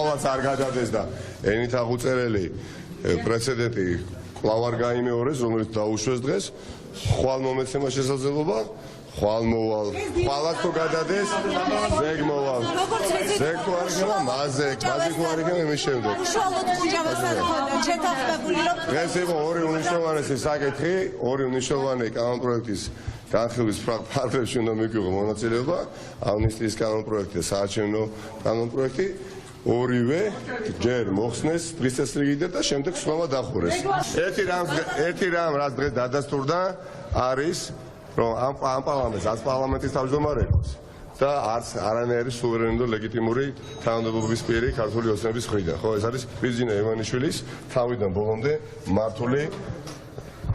ხვალაც არ გადადეს და ენით აღუწერელი პრეცედენტი კვლავ არ გაიმეორეს, რომელიც დაუშვეს დღეს, ხვალ მომეცემა შესაძლებლობა, ხვალ მოვალ, ხვალაც თუ გადადეს, ზეგ მოვალ. ზეგ თუ არ იქნება, მაზეგ თუ არ იქნება, იმის შემდეგ. დღეს იყო ორი უნიშნულოვანესი საკითხი, ორი უნიშნულოვანი კანონპროექტის განხილვის ფარგლებში უნდა მიგვიღო მონაწილეობა, ამნისტიის კანონპროექტი და საარჩევნო კანონპროექტი. ორივე ჯერ მოხსნეს დღის წესრიგიდან და შემდეგ სვლა დახურეს. ერთი რამ რაც დღეს დადასტურდა არის რომ ამ პარლამენტის თავმჯდომარე იყოს და არც არანაირი სუვერენი და ლეგიტიმური თანამდებობის პირი ქართული ოცნების მხრიდან. ხო, ეს არის ბიძინა ივანიშვილის თავიდან ბოლომდე მართული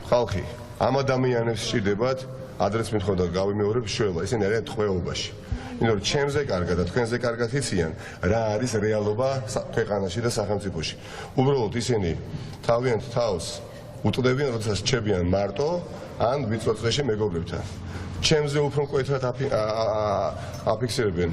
ხალხი. ამ ადამიანებს სჭირდებათ ადრეს მithonda გავიმეორებ შოება, ისინი არიან ტყვეობაში. იმიტომ რომ ჩემზე კარგად და თქვენზე კარგად იციან რა არის რეალობა ქვეყანაში და სახელმწიფოში. უბრალოდ ისინი თავიანთ თავს უტყდებიან, როდესაც რჩებიან მარტო ან ვიწრო წრეში მეგობრებთან. ჩემზე უფრო მკვეთრად აფიქსირებენ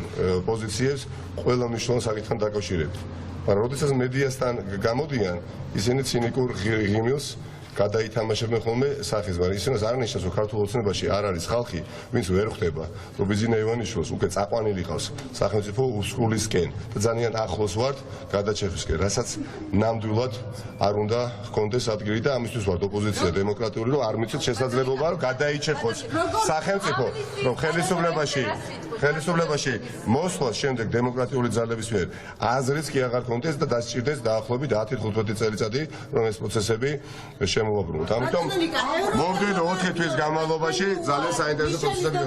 პოზიციებს ყველა მნიშვნელოვან საკითხთან დაკავშირებით. მაგრამ როდესაც მედიასთან გამოდიან, ისინი ცინიკურ ღიმილს გადაითამაშებენ ხოლმე სახის, მაგრამ ისინი არ ნიშნავს, რომ ქართულ ოცნებაში არ არის ხალხი, ვინც ვერ ხვდება, რომ ბიძინა ივანიშვილს უკვე წაყვანილი ყავს სახელმწიფო უსრულისკენ და ძალიან ახლოს ვართ გადაჭეხვისკენ, რასაც ნამდვილად არ უნდა ჰქონდეს ადგილი და ამისთვის ვართ ოპოზიცია დემოკრატიული, რომ არ მიცეთ შესაძლებლობა, რომ გადაიჭეხოს სახელმწიფო, რომ ხელისუფლებაში მოსვლას შემდეგ დემოკრატიული ძალების მიერ აზრიც კი აღარ ქონდეს და დასჭირდეს დაახლოებით 10-15 წელიწადი, რომ ეს პროცესები შემოვაბრუნოთ. ამიტომ მოვიდეთ 4 თვის განმავლობაში ძალიან საინტერესო პროცესები.